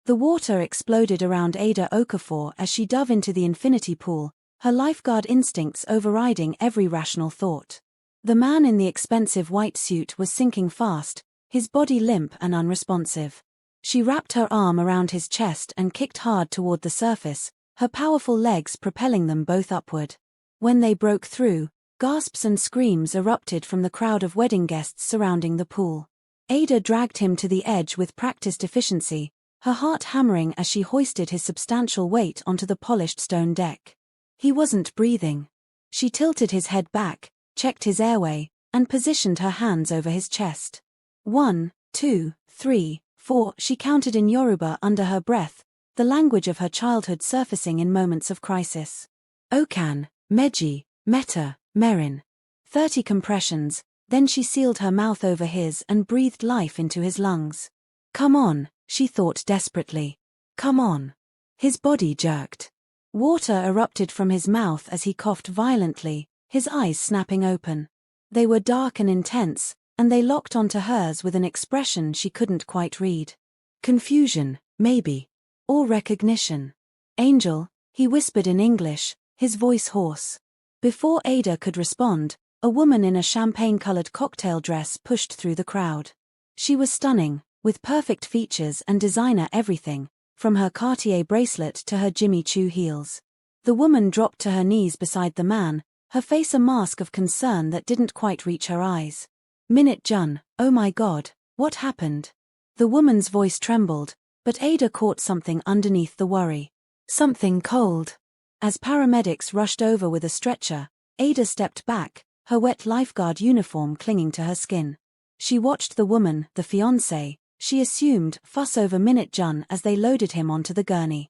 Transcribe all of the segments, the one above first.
The water exploded around Ada Okafor as she dove into the infinity pool, her lifeguard instincts overriding every rational thought. The man in the expensive white suit was sinking fast, his body limp and unresponsive. She wrapped her arm around his chest and kicked hard toward the surface, her powerful legs propelling them both upward. When they broke through, gasps and screams erupted from the crowd of wedding guests surrounding the pool. Ada dragged him to the edge with practiced efficiency, her heart hammering as she hoisted his substantial weight onto the polished stone deck. He wasn't breathing. She tilted his head back, checked his airway, and positioned her hands over his chest. 1, 2, 3, 4, she counted in Yoruba under her breath, the language of her childhood surfacing in moments of crisis. Okan, Meji, Meta, Merin. 30 compressions, then she sealed her mouth over his and breathed life into his lungs. Come on, she thought desperately. Come on. His body jerked. Water erupted from his mouth as he coughed violently, his eyes snapping open. They were dark and intense, and they locked onto hers with an expression she couldn't quite read. Confusion, maybe. Or recognition. Angel, he whispered in English, his voice hoarse. Before Ada could respond, a woman in a champagne-colored cocktail dress pushed through the crowd. She was stunning, with perfect features and designer everything, from her Cartier bracelet to her Jimmy Choo heels. The woman dropped to her knees beside the man, her face a mask of concern that didn't quite reach her eyes. Min-Jun, oh my God, what happened? The woman's voice trembled, but Ada caught something underneath the worry. Something cold. As paramedics rushed over with a stretcher, Ada stepped back, her wet lifeguard uniform clinging to her skin. She watched the woman, the fiancée, she assumed, fuss over Min-Jun as they loaded him onto the gurney.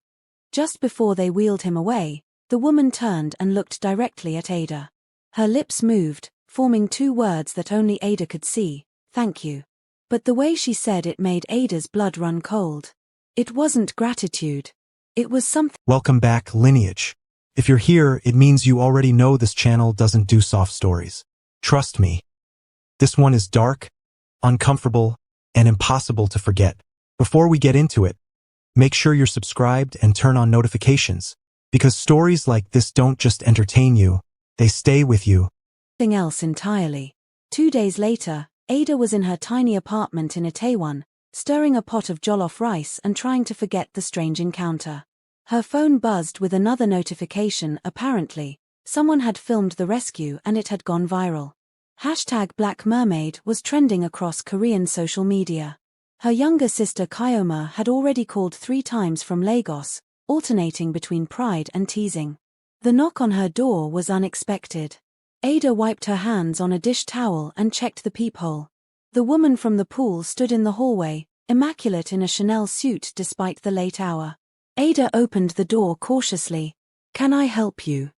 Just before they wheeled him away, the woman turned and looked directly at Ada. Her lips moved, forming 2 words that only Ada could see, thank you. But the way she said it made Ada's blood run cold. It wasn't gratitude. It was something. Welcome back, Lineage. If you're here, it means you already know this channel doesn't do soft stories. Trust me. This one is dark, uncomfortable, and impossible to forget. Before we get into it, make sure you're subscribed and turn on notifications, because stories like this don't just entertain you, they stay with you. Something else entirely. 2 days later, Ada was in her tiny apartment in Itaewon, stirring a pot of jollof rice and trying to forget the strange encounter. Her phone buzzed with another notification. Apparently, someone had filmed the rescue and it had gone viral. #BlackMermaid was trending across Korean social media. Her younger sister Kyoma had already called 3 times from Lagos, alternating between pride and teasing. The knock on her door was unexpected. Ada wiped her hands on a dish towel and checked the peephole. The woman from the pool stood in the hallway, immaculate in a Chanel suit despite the late hour. Ada opened the door cautiously. Can I help you?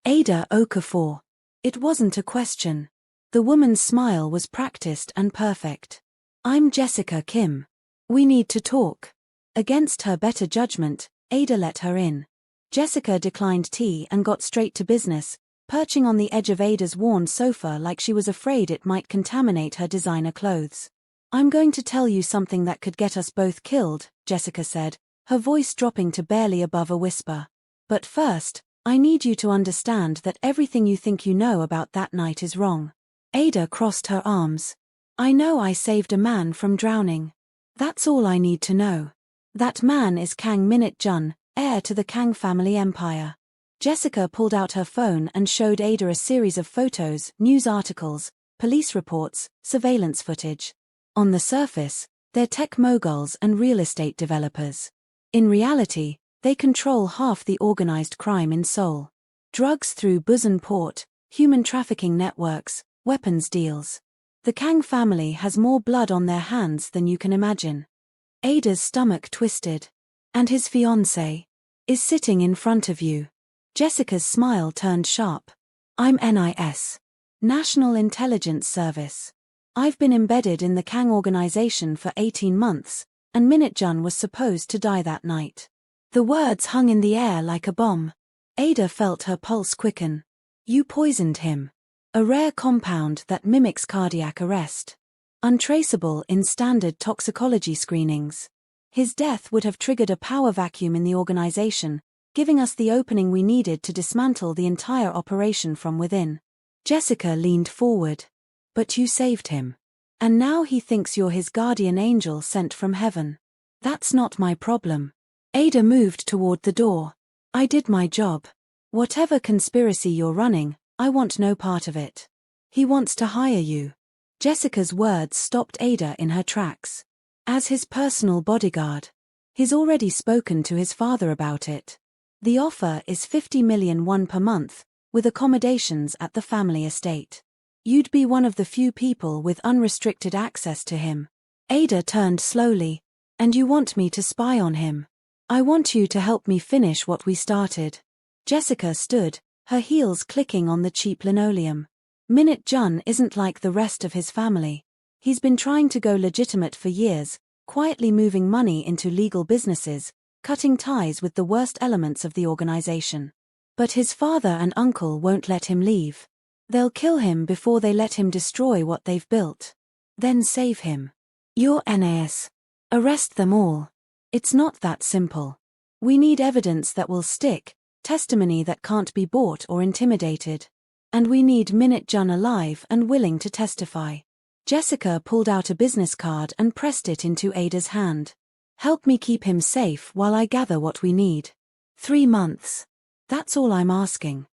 Ada Okafor. It wasn't a question. The woman's smile was practiced and perfect. I'm Jessica Kim. We need to talk. Against her better judgment, Ada let her in. Jessica declined tea and got straight to business, perching on the edge of Ada's worn sofa like she was afraid it might contaminate her designer clothes. I'm going to tell you something that could get us both killed, Jessica said, her voice dropping to barely above a whisper. But first, I need you to understand that everything you think you know about that night is wrong. Ada crossed her arms. I know I saved a man from drowning. That's all I need to know. That man is Kang Min-Jun, heir to the Kang family empire. Jessica pulled out her phone and showed Ada a series of photos, news articles, police reports, surveillance footage. On the surface, they're tech moguls and real estate developers. In reality, they control half the organized crime in Seoul. Drugs through Busan port, human trafficking networks, weapons deals. The Kang family has more blood on their hands than you can imagine. Ada's stomach twisted. And his fiancée is sitting in front of you. Jessica's smile turned sharp. I'm NIS. National Intelligence Service. I've been embedded in the Kang organization for 18 months, and Min-Jun was supposed to die that night. The words hung in the air like a bomb. Ada felt her pulse quicken. You poisoned him. A rare compound that mimics cardiac arrest. Untraceable in standard toxicology screenings. His death would have triggered a power vacuum in the organization, giving us the opening we needed to dismantle the entire operation from within. Jessica leaned forward. But you saved him. And now he thinks you're his guardian angel sent from heaven. That's not my problem. Ada moved toward the door. I did my job. Whatever conspiracy you're running, I want no part of it. He wants to hire you. Jessica's words stopped Ada in her tracks. As his personal bodyguard. He's already spoken to his father about it. The offer is 50 million won per month, with accommodations at the family estate. You'd be one of the few people with unrestricted access to him. Ada turned slowly. And you want me to spy on him? I want you to help me finish what we started. Jessica stood, her heels clicking on the cheap linoleum. Min-Jun isn't like the rest of his family. He's been trying to go legitimate for years, quietly moving money into legal businesses, cutting ties with the worst elements of the organization. But his father and uncle won't let him leave. They'll kill him before they let him destroy what they've built. Then save him. Your NAS. Arrest them all. It's not that simple. We need evidence that will stick, testimony that can't be bought or intimidated. And we need Min-Jun alive and willing to testify. Jessica pulled out a business card and pressed it into Ada's hand. Help me keep him safe while I gather what we need. 3 months. That's all I'm asking.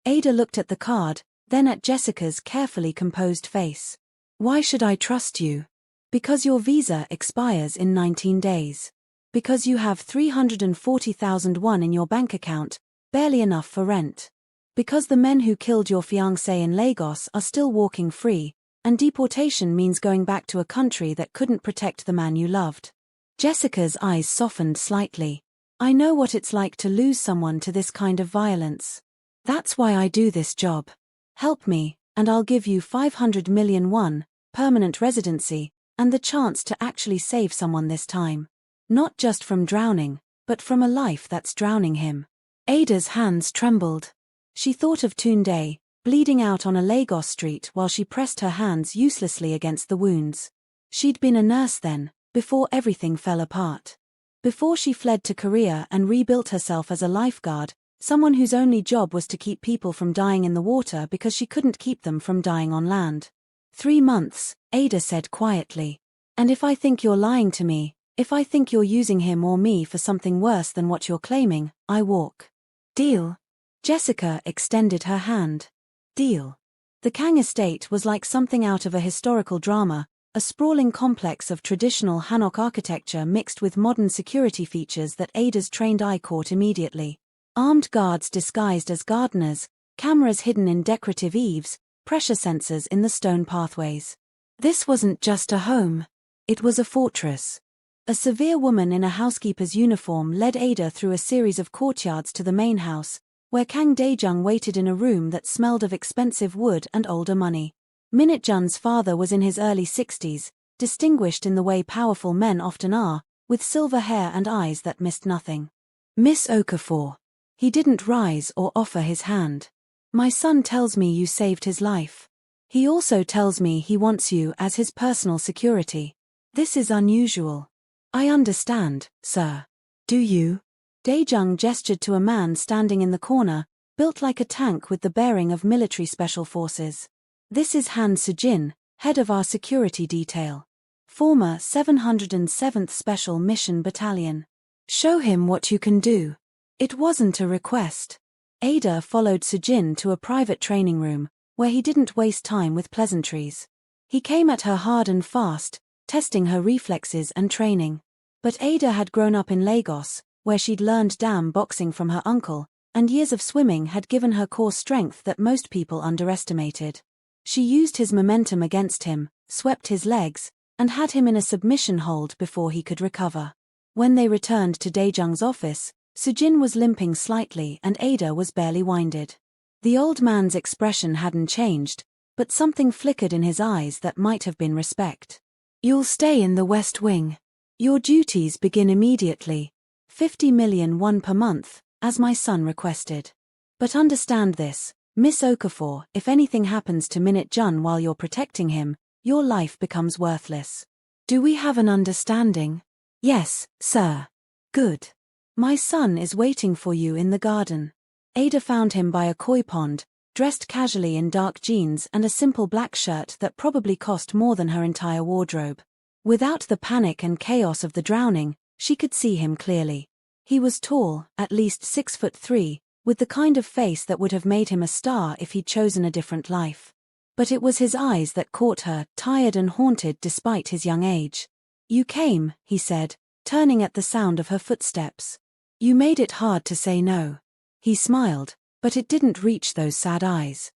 Ada looked at the card, then at Jessica's carefully composed face. Why should I trust you? Because your visa expires in 19 days. Because you have 340,000 won in your bank account, barely enough for rent. Because the men who killed your fiancé in Lagos are still walking free, and deportation means going back to a country that couldn't protect the man you loved. Jessica's eyes softened slightly. I know what it's like to lose someone to this kind of violence. That's why I do this job. Help me, and I'll give you 500 million won, permanent residency, and the chance to actually save someone this time. Not just from drowning, but from a life that's drowning him. Ada's hands trembled. She thought of Tunde, bleeding out on a Lagos street while she pressed her hands uselessly against the wounds. She'd been a nurse then, before everything fell apart. Before she fled to Korea and rebuilt herself as a lifeguard, someone whose only job was to keep people from dying in the water because she couldn't keep them from dying on land. 3 months, Ada said quietly. And if I think you're lying to me, if I think you're using him or me for something worse than what you're claiming, I walk. Deal? Jessica extended her hand. Deal. The Kang estate was like something out of a historical drama, a sprawling complex of traditional Hanok architecture mixed with modern security features that Ada's trained eye caught immediately. Armed guards disguised as gardeners, cameras hidden in decorative eaves, pressure sensors in the stone pathways. This wasn't just a home. It was a fortress. A severe woman in a housekeeper's uniform led Ada through a series of courtyards to the main house, where Kang Daejung waited in a room that smelled of expensive wood and older money. Min-Jun's father was in his early 60s, distinguished in the way powerful men often are, with silver hair and eyes that missed nothing. Miss Okafor. He didn't rise or offer his hand. My son tells me you saved his life. He also tells me he wants you as his personal security. This is unusual. I understand, sir. Do you? Daejung gestured to a man standing in the corner, built like a tank with the bearing of military special forces. This is Han Sejin, head of our security detail. Former 707th Special Mission Battalion. Show him what you can do. It wasn't a request. Ada followed Sejin to a private training room, where he didn't waste time with pleasantries. He came at her hard and fast, testing her reflexes and training. But Ada had grown up in Lagos, where she'd learned dam boxing from her uncle, and years of swimming had given her core strength that most people underestimated. She used his momentum against him, swept his legs, and had him in a submission hold before he could recover. When they returned to Daejung's office, Sujin was limping slightly and Ada was barely winded. The old man's expression hadn't changed, but something flickered in his eyes that might have been respect. You'll stay in the West Wing. Your duties begin immediately. 50 million won per month, as my son requested. But understand this, Miss Okafor, if anything happens to Min-Jun while you're protecting him, your life becomes worthless. Do we have an understanding? Yes, sir. Good. My son is waiting for you in the garden. Ada found him by a koi pond, dressed casually in dark jeans and a simple black shirt that probably cost more than her entire wardrobe. Without the panic and chaos of the drowning, she could see him clearly. He was tall, at least 6'3", with the kind of face that would have made him a star if he'd chosen a different life. But it was his eyes that caught her, tired and haunted despite his young age. You came, he said, turning at the sound of her footsteps. You made it hard to say no. He smiled, but it didn't reach those sad eyes.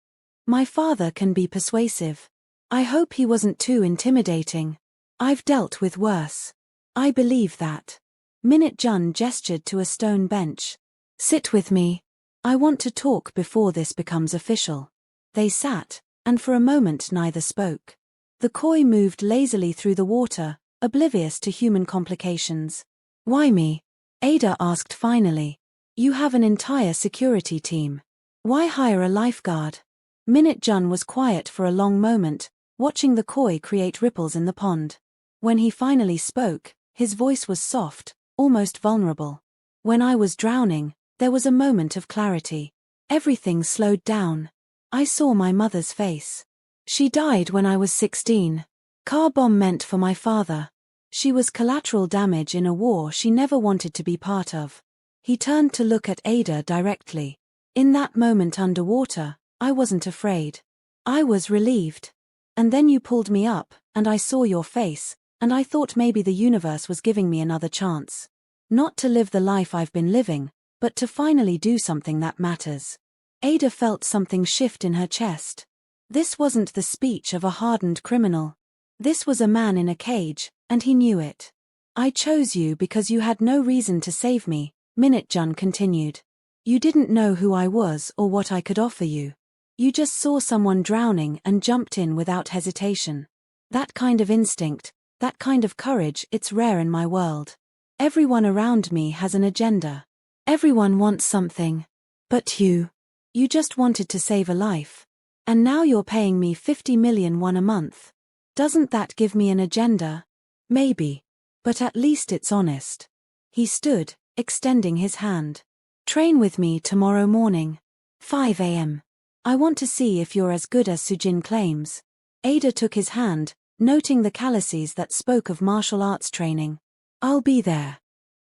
My father can be persuasive. I hope he wasn't too intimidating. I've dealt with worse. I believe that. Min-Jun gestured to a stone bench. Sit with me. I want to talk before this becomes official. They sat, and for a moment neither spoke. The koi moved lazily through the water, oblivious to human complications. Why me? Ada asked finally. You have an entire security team. Why hire a lifeguard? Min-Jun was quiet for a long moment, watching the koi create ripples in the pond. When he finally spoke, his voice was soft, almost vulnerable. When I was drowning, there was a moment of clarity. Everything slowed down. I saw my mother's face. She died when I was 16. Car bomb meant for my father. She was collateral damage in a war she never wanted to be part of. He turned to look at Ada directly. In that moment underwater, I wasn't afraid. I was relieved. And then you pulled me up, and I saw your face, and I thought maybe the universe was giving me another chance. Not to live the life I've been living, but to finally do something that matters. Ada felt something shift in her chest. This wasn't the speech of a hardened criminal. This was a man in a cage, and he knew it. I chose you because you had no reason to save me, Min-Jun continued. You didn't know who I was or what I could offer you. You just saw someone drowning and jumped in without hesitation. That kind of instinct, that kind of courage, it's rare in my world. Everyone around me has an agenda. Everyone wants something. But you just wanted to save a life. And now you're paying me 50 million won a month. Doesn't that give me an agenda? Maybe. But at least it's honest. He stood, extending his hand. Train with me tomorrow morning. 5 a.m. I want to see if you're as good as Sujin claims. Ada took his hand, noting the calluses that spoke of martial arts training. I'll be there.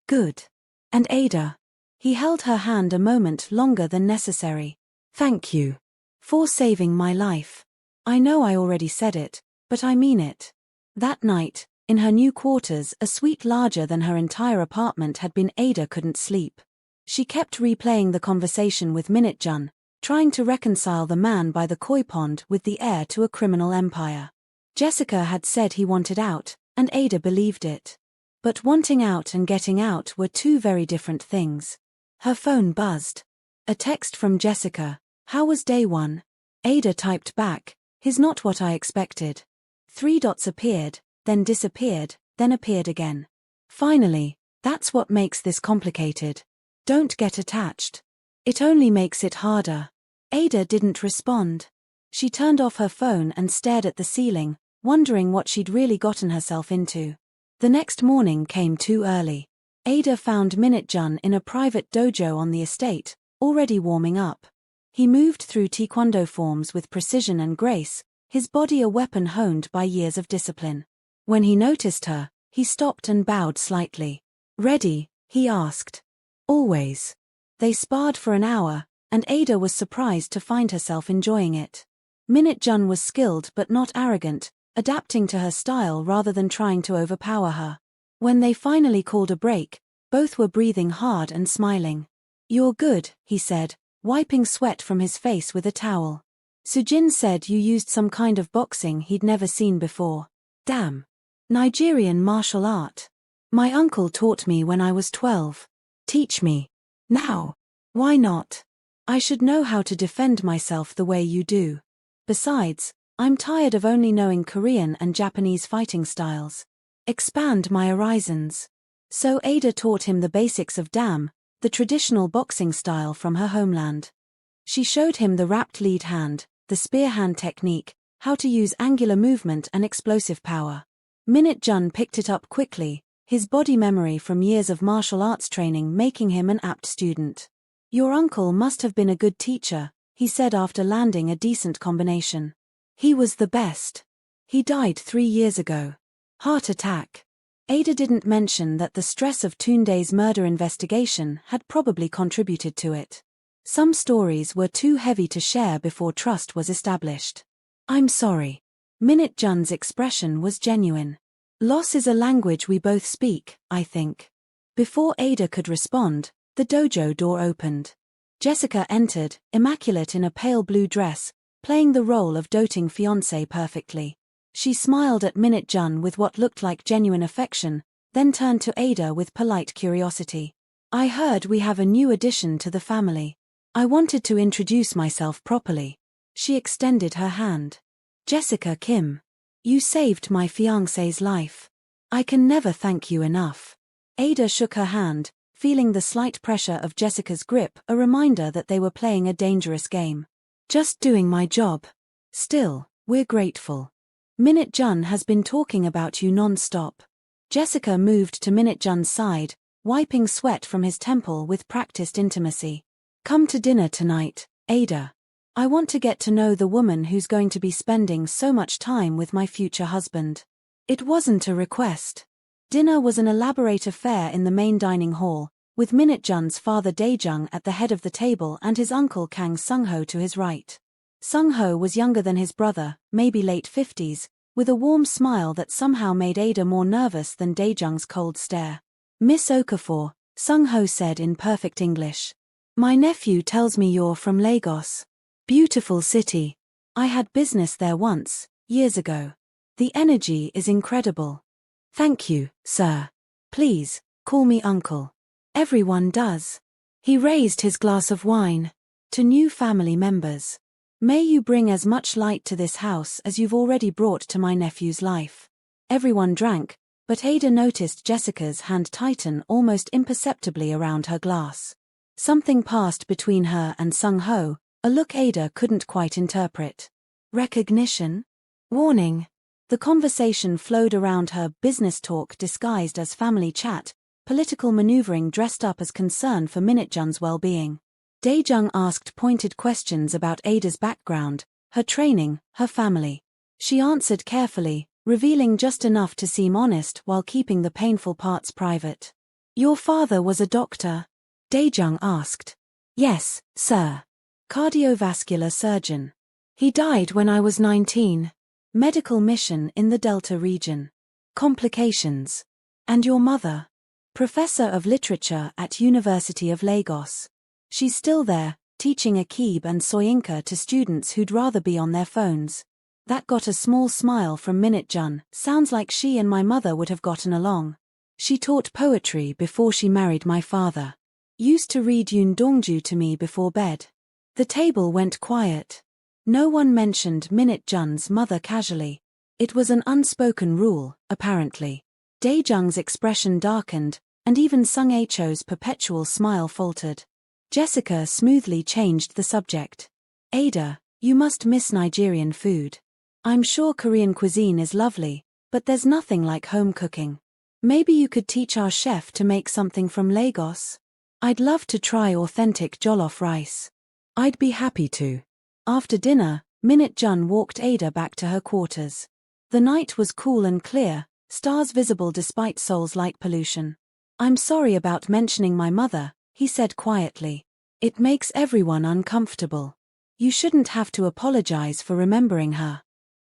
Good. And Ada. He held her hand a moment longer than necessary. Thank you. For saving my life. I know I already said it, but I mean it. That night, in her new quarters, a suite larger than her entire apartment had been, Ada couldn't sleep. She kept replaying the conversation with Min-Jun, trying to reconcile the man by the koi pond with the heir to a criminal empire. Jessica had said he wanted out, and Ada believed it. But wanting out and getting out were two very different things. Her phone buzzed. A text from Jessica. How was day one? Ada typed back, "He's not what I expected." 3 dots appeared, then disappeared, then appeared again. Finally, that's what makes this complicated. Don't get attached. It only makes it harder. Ada didn't respond. She turned off her phone and stared at the ceiling, wondering what she'd really gotten herself into. The next morning came too early. Ada found Min-Jun in a private dojo on the estate, already warming up. He moved through taekwondo forms with precision and grace, his body a weapon honed by years of discipline. When he noticed her, he stopped and bowed slightly. Ready? He asked. Always. They sparred for an hour, and Ada was surprised to find herself enjoying it. Min-Jun was skilled but not arrogant, adapting to her style rather than trying to overpower her. When they finally called a break, both were breathing hard and smiling. You're good, he said, wiping sweat from his face with a towel. Sujin said you used some kind of boxing he'd never seen before. Damn. Nigerian martial art. My uncle taught me when I was 12. Teach me. Now. Why not? I should know how to defend myself the way you do. Besides, I'm tired of only knowing Korean and Japanese fighting styles. Expand my horizons. So Ada taught him the basics of Dam, the traditional boxing style from her homeland. She showed him the wrapped lead hand, the spear hand technique, how to use angular movement and explosive power. Min-Jun picked it up quickly, his body memory from years of martial arts training making him an apt student. "Your uncle must have been a good teacher," he said after landing a decent combination. "He was the best. He died 3 years ago. Heart attack." Ada didn't mention that the stress of Tunde's murder investigation had probably contributed to it. Some stories were too heavy to share before trust was established. "I'm sorry." Min-Jun's expression was genuine. "Loss is a language we both speak, I think." Before Ada could respond, the dojo door opened. Jessica entered, immaculate in a pale blue dress, playing the role of doting fiancée perfectly. She smiled at Min-Jun with what looked like genuine affection, then turned to Ada with polite curiosity. "I heard we have a new addition to the family. I wanted to introduce myself properly." She extended her hand. "Jessica Kim. You saved my fiancé's life. I can never thank you enough." Ada shook her hand, feeling the slight pressure of Jessica's grip, a reminder that they were playing a dangerous game. "Just doing my job. Still, we're grateful. Min-Jun has been talking about you non-stop." Jessica moved to Min-Jun's side, wiping sweat from his temple with practiced intimacy. "Come to dinner tonight, Ada. I want to get to know the woman who's going to be spending so much time with my future husband." It wasn't a request. Dinner was an elaborate affair in the main dining hall, with Min-Jun's father Daejung at the head of the table and his uncle Kang Sung-ho to his right. Sung-ho was younger than his brother, maybe late 50s, with a warm smile that somehow made Ada more nervous than Daejung's cold stare. "Miss Okafor," Sung-ho said in perfect English. "My nephew tells me you're from Lagos. Beautiful city. I had business there once, years ago. The energy is incredible." "Thank you, sir. Please, call me uncle." "Everyone does." He raised his glass of wine. To new family members. "May you bring as much light to this house as you've already brought to my nephew's life." Everyone drank, but Ada noticed Jessica's hand tighten almost imperceptibly around her glass. Something passed between her and Sung-ho, a look Ada couldn't quite interpret. Recognition? Warning? The conversation flowed around her, business talk disguised as family chat, political maneuvering dressed up as concern for Min-Jun's well-being. Daejung asked pointed questions about Ada's background, her training, her family. She answered carefully, revealing just enough to seem honest while keeping the painful parts private. "Your father was a doctor?" Daejung asked. "Yes, sir. Cardiovascular surgeon. He died when I was 19. Medical mission in the Delta region. Complications. And your mother?" "Professor of literature at University of Lagos. She's still there, teaching Akib and Soyinka to students who'd rather be on their phones." That got a small smile from Min-Jun. "Sounds like she and my mother would have gotten along. She taught poetry before she married my father. Used to read Yoon Dongju to me before bed." The table went quiet. No one mentioned Min-Jun's mother casually. It was an unspoken rule, apparently. Daejung's expression darkened, and even Sung Acho's perpetual smile faltered. Jessica smoothly changed the subject. "Ada, you must miss Nigerian food. I'm sure Korean cuisine is lovely, but there's nothing like home cooking. Maybe you could teach our chef to make something from Lagos? I'd love to try authentic jollof rice." "I'd be happy to." After dinner, Min-Jun walked Ada back to her quarters. The night was cool and clear, stars visible despite Seoul's light pollution. "I'm sorry about mentioning my mother," he said quietly. "It makes everyone uncomfortable. You shouldn't have to apologize for remembering her.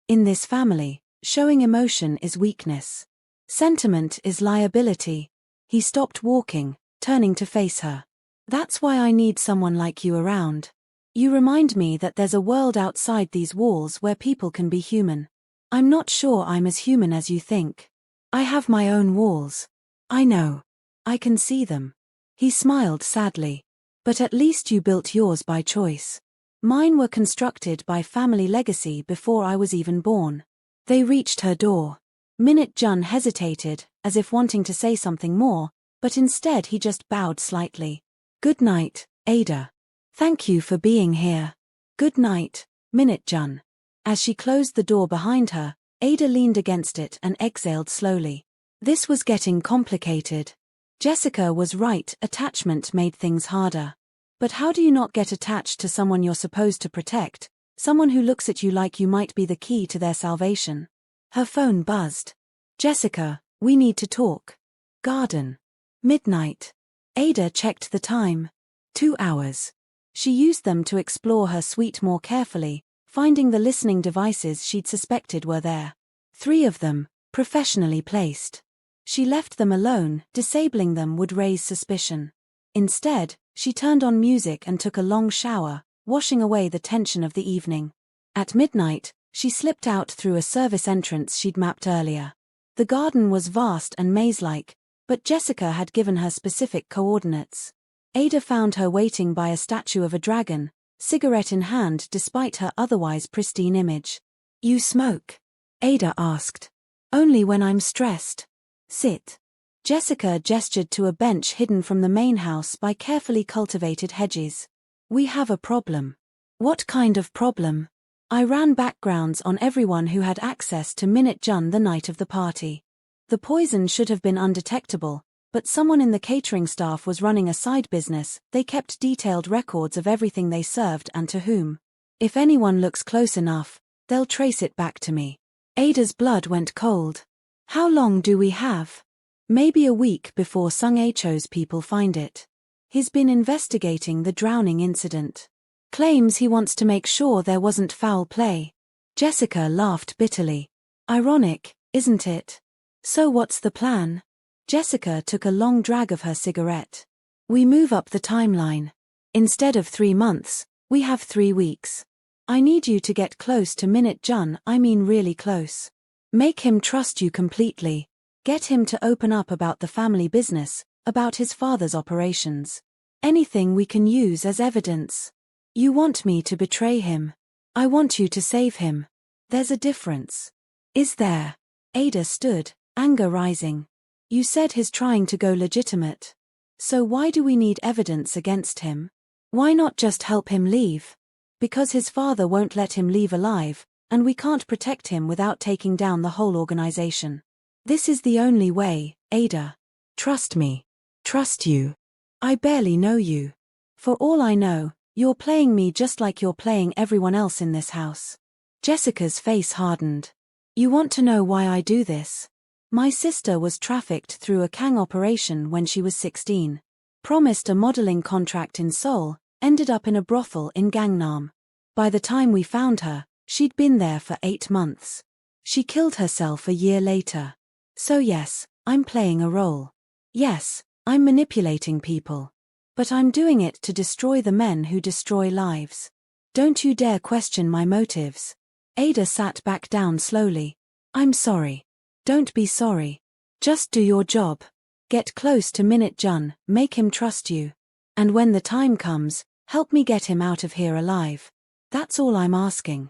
In this family, showing emotion is weakness. Sentiment is liability." He stopped walking, turning to face her. "That's why I need someone like you around. You remind me that there's a world outside these walls where people can be human. I'm not sure I'm as human as you think. I have my own walls. I know. I can see them." He smiled sadly. "But at least you built yours by choice. Mine were constructed by family legacy before I was even born." They reached her door. Min-Jun hesitated, as if wanting to say something more, but instead he just bowed slightly. "Good night, Ada. Thank you for being here." "Good night, Min-Jun." As she closed the door behind her, Ada leaned against it and exhaled slowly. This was getting complicated. Jessica was right, attachment made things harder. But how do you not get attached to someone you're supposed to protect, someone who looks at you like you might be the key to their salvation? Her phone buzzed. Jessica, we need to talk. Garden. Midnight. Ada checked the time. 2 hours. She used them to explore her suite more carefully, finding the listening devices she'd suspected were there. 3 of them, professionally placed. She left them alone, disabling them would raise suspicion. Instead, she turned on music and took a long shower, washing away the tension of the evening. At midnight, she slipped out through a service entrance she'd mapped earlier. The garden was vast and maze-like, but Jessica had given her specific coordinates. Ada found her waiting by a statue of a dragon, cigarette in hand despite her otherwise pristine image. "You smoke?" Ada asked. "Only when I'm stressed." "Sit." Jessica gestured to a bench hidden from the main house by carefully cultivated hedges. "We have a problem." "What kind of problem?" "I ran backgrounds on everyone who had access to Min-Jun the night of the party. The poison should have been undetectable, but someone in the catering staff was running a side business. They kept detailed records of everything they served and to whom. If anyone looks close enough, they'll trace it back to me." Ada's blood went cold. "How long do we have?" "Maybe a week before Sung Cho's people find it. He's been investigating the drowning incident. Claims he wants to make sure there wasn't foul play." Jessica laughed bitterly. "Ironic, isn't it? So what's the plan?" Jessica took a long drag of her cigarette. "We move up the timeline. Instead of 3 months, we have 3 weeks. I need you to get close to Min-Jun, I mean really close. Make him trust you completely. Get him to open up about the family business, about his father's operations. Anything we can use as evidence. You want me to betray him. I want you to save him. There's a difference." "Is there?" Ada stood, anger rising. "You said he's trying to go legitimate. So why do we need evidence against him? Why not just help him leave?" "Because his father won't let him leave alive, and we can't protect him without taking down the whole organization. This is the only way, Ada. Trust me. Trust you. I barely know you. For all I know, you're playing me just like you're playing everyone else in this house." Jessica's face hardened. "You want to know why I do this? My sister was trafficked through a Kang operation when she was 16. Promised a modeling contract in Seoul, ended up in a brothel in Gangnam. By the time we found her, she'd been there for 8 months. She killed herself a year later. So yes, I'm playing a role. Yes, I'm manipulating people. But I'm doing it to destroy the men who destroy lives. Don't you dare question my motives." Ada sat back down slowly. "I'm sorry." "Don't be sorry. Just do your job. Get close to Min-Jun, make him trust you. And when the time comes, help me get him out of here alive. That's all I'm asking.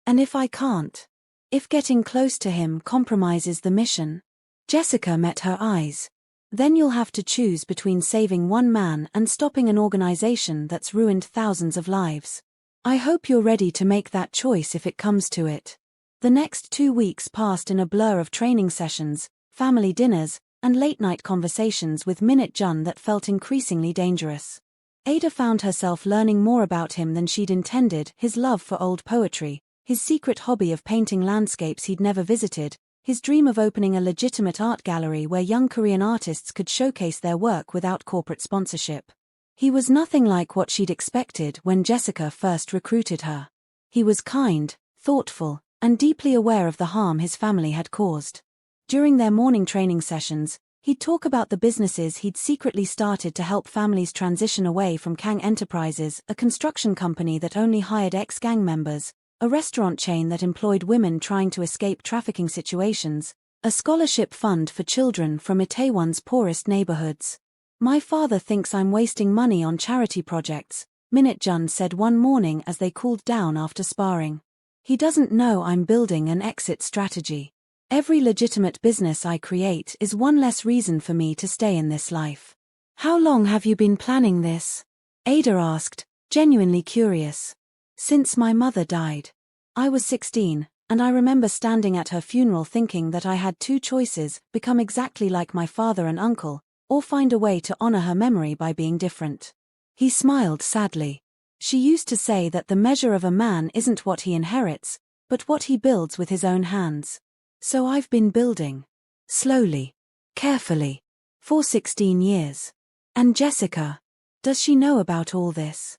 And if I can't? If getting close to him compromises the mission?" Jessica met her eyes. "Then you'll have to choose between saving one man and stopping an organization that's ruined thousands of lives. I hope you're ready to make that choice if it comes to it." The next 2 weeks passed in a blur of training sessions, family dinners, and late-night conversations with Min-Jun that felt increasingly dangerous. Ada found herself learning more about him than she'd intended: his love for old poetry, his secret hobby of painting landscapes he'd never visited, his dream of opening a legitimate art gallery where young Korean artists could showcase their work without corporate sponsorship. He was nothing like what she'd expected when Jessica first recruited her. He was kind, thoughtful, and deeply aware of the harm his family had caused. During their morning training sessions, he'd talk about the businesses he'd secretly started to help families transition away from Kang Enterprises, a construction company that only hired ex-gang members, a restaurant chain that employed women trying to escape trafficking situations, a scholarship fund for children from Itaewon's poorest neighborhoods. "My father thinks I'm wasting money on charity projects," Min-Jun said one morning as they cooled down after sparring. "He doesn't know I'm building an exit strategy. Every legitimate business I create is one less reason for me to stay in this life." "How long have you been planning this?" Ada asked, genuinely curious. "Since my mother died. I was 16, and I remember standing at her funeral thinking that I had two choices: become exactly like my father and uncle, or find a way to honor her memory by being different. He smiled sadly. She used to say that the measure of a man isn't what he inherits, but what he builds with his own hands. So I've been building. Slowly. Carefully. For 16 years. And Jessica? Does she know about all this?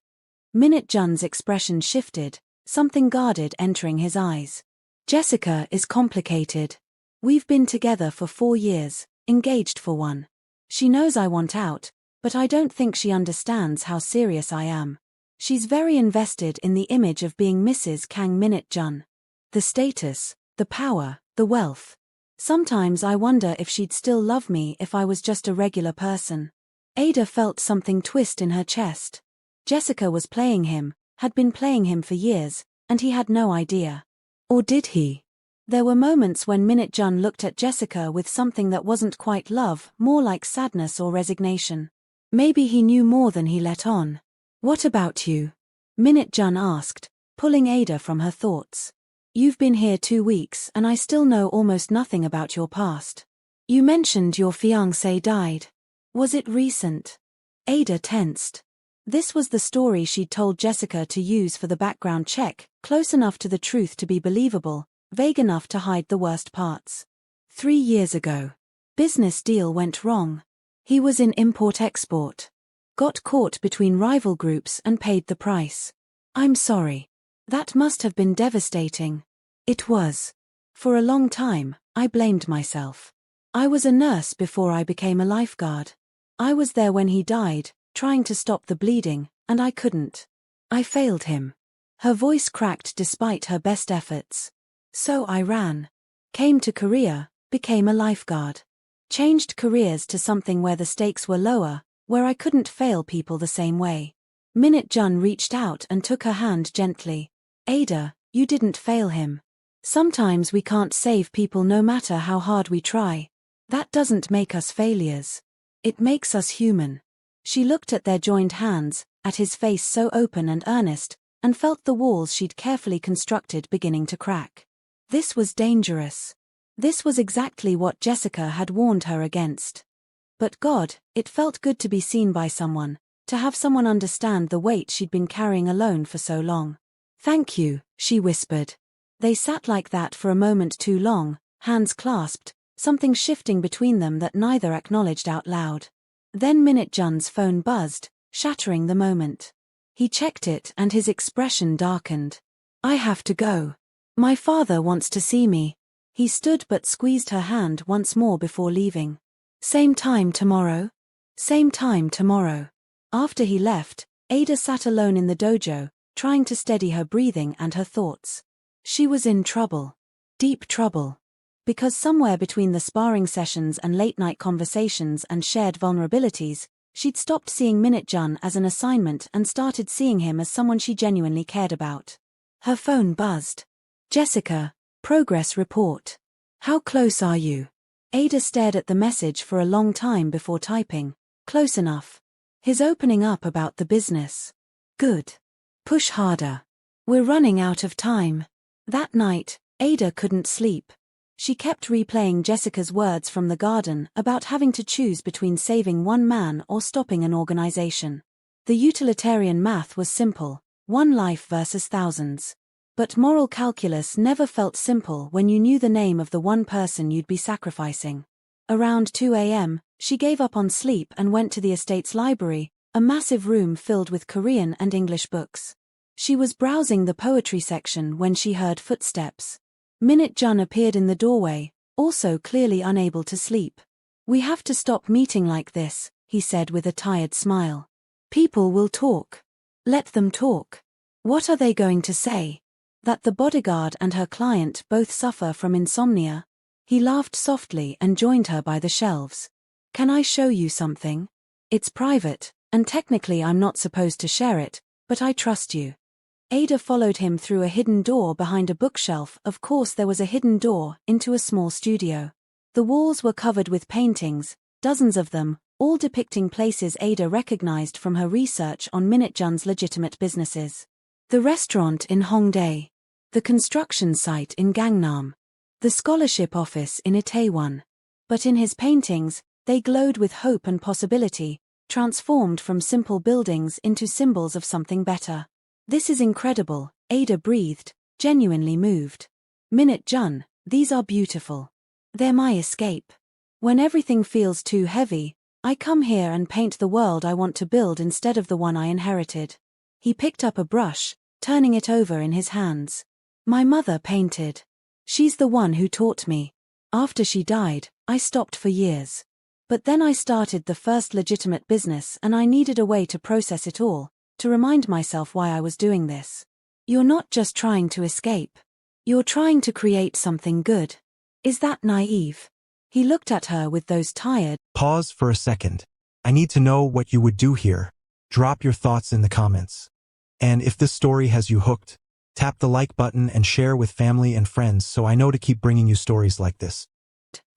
Min-Jun's expression shifted, something guarded entering his eyes. Jessica is complicated. We've been together for 4 years, engaged for 1. She knows I want out, but I don't think she understands how serious I am. She's very invested in the image of being Mrs. Kang Min-Jun. The status, the power, the wealth. Sometimes I wonder if she'd still love me if I was just a regular person. Ada felt something twist in her chest. Jessica was playing him, had been playing him for years, and he had no idea. Or did he? There were moments when Min-Jun looked at Jessica with something that wasn't quite love, more like sadness or resignation. Maybe he knew more than he let on. What about you? Min-Jun asked, pulling Ada from her thoughts. You've been here 2 weeks and I still know almost nothing about your past. You mentioned your fiancé died. Was it recent? Ada tensed. This was the story she'd told Jessica to use for the background check, close enough to the truth to be believable, vague enough to hide the worst parts. 3 years ago. Business deal went wrong. He was in import-export. Got caught between rival groups and paid the price. I'm sorry. That must have been devastating. It was. For a long time, I blamed myself. I was a nurse before I became a lifeguard. I was there when he died, trying to stop the bleeding, and I couldn't. I failed him. Her voice cracked despite her best efforts. So I ran. Came to Korea, became a lifeguard. Changed careers to something where the stakes were lower, where I couldn't fail people the same way. Min-Jun reached out and took her hand gently. Ada, you didn't fail him. Sometimes we can't save people no matter how hard we try. That doesn't make us failures. It makes us human. She looked at their joined hands, at his face so open and earnest, and felt the walls she'd carefully constructed beginning to crack. This was dangerous. This was exactly what Jessica had warned her against. But God, it felt good to be seen by someone, to have someone understand the weight she'd been carrying alone for so long. Thank you, she whispered. They sat like that for a moment too long, hands clasped, something shifting between them that neither acknowledged out loud. Then Min-Jun's phone buzzed, shattering the moment. He checked it and his expression darkened. I have to go. My father wants to see me. He stood but squeezed her hand once more before leaving. Same time tomorrow? Same time tomorrow. After he left, Ada sat alone in the dojo, trying to steady her breathing and her thoughts. She was in trouble. Deep trouble. Because somewhere between the sparring sessions and late-night conversations and shared vulnerabilities, she'd stopped seeing Min-Jun as an assignment and started seeing him as someone she genuinely cared about. Her phone buzzed. Jessica, progress report. How close are you? Ada stared at the message for a long time before typing. Close enough. His opening up about the business. Good. Push harder. We're running out of time. That night, Ada couldn't sleep. She kept replaying Jessica's words from the garden about having to choose between saving one man or stopping an organization. The utilitarian math was simple, one life versus thousands. But moral calculus never felt simple when you knew the name of the one person you'd be sacrificing. Around 2 a.m., she gave up on sleep and went to the estate's library, a massive room filled with Korean and English books. She was browsing the poetry section when she heard footsteps. Min-Jun appeared in the doorway, also clearly unable to sleep. We have to stop meeting like this, he said with a tired smile. People will talk. Let them talk. What are they going to say? That the bodyguard and her client both suffer from insomnia? He laughed softly and joined her by the shelves. Can I show you something? It's private, and technically I'm not supposed to share it, but I trust you. Ada followed him through a hidden door behind a bookshelf. Of course there was a hidden door, into a small studio. The walls were covered with paintings, dozens of them, all depicting places Ada recognized from her research on Min-Jun's legitimate businesses. The restaurant in Hongdae. the construction site in Gangnam, the scholarship office in Itaewon. But in his paintings, they glowed with hope and possibility, transformed from simple buildings into symbols of something better. This is incredible, Ada breathed, genuinely moved. Min-Jun, these are beautiful. They're my escape. When everything feels too heavy, I come here and paint the world I want to build instead of the one I inherited. He picked up a brush, turning it over in his hands. My mother painted. She's the one who taught me. After she died, I stopped for years. But then I started the first legitimate business and I needed a way to process it all, to remind myself why I was doing this. You're not just trying to escape. You're trying to create something good. Is that naive? He looked at her with those tired. Pause for a second. I need to know what you would do here. Drop your thoughts in the comments. And if this story has you hooked, tap the like button and share with family and friends so I know to keep bringing you stories like this.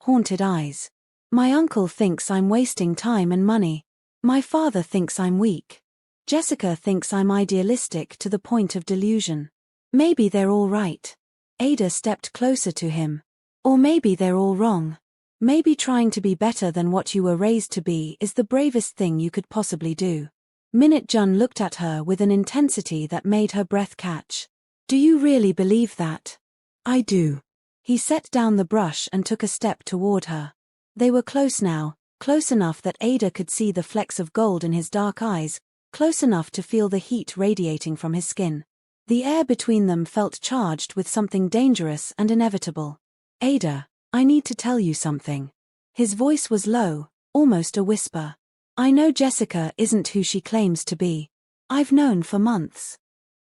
Haunted eyes. My uncle thinks I'm wasting time and money. My father thinks I'm weak. Jessica thinks I'm idealistic to the point of delusion. Maybe they're all right. Ada stepped closer to him. Or maybe they're all wrong. Maybe trying to be better than what you were raised to be is the bravest thing you could possibly do. Min-Jun looked at her with an intensity that made her breath catch. Do you really believe that? I do. He set down the brush and took a step toward her. They were close now, close enough that Ada could see the flecks of gold in his dark eyes, close enough to feel the heat radiating from his skin. The air between them felt charged with something dangerous and inevitable. Ada, I need to tell you something. His voice was low, almost a whisper. I know Jessica isn't who she claims to be. I've known for months.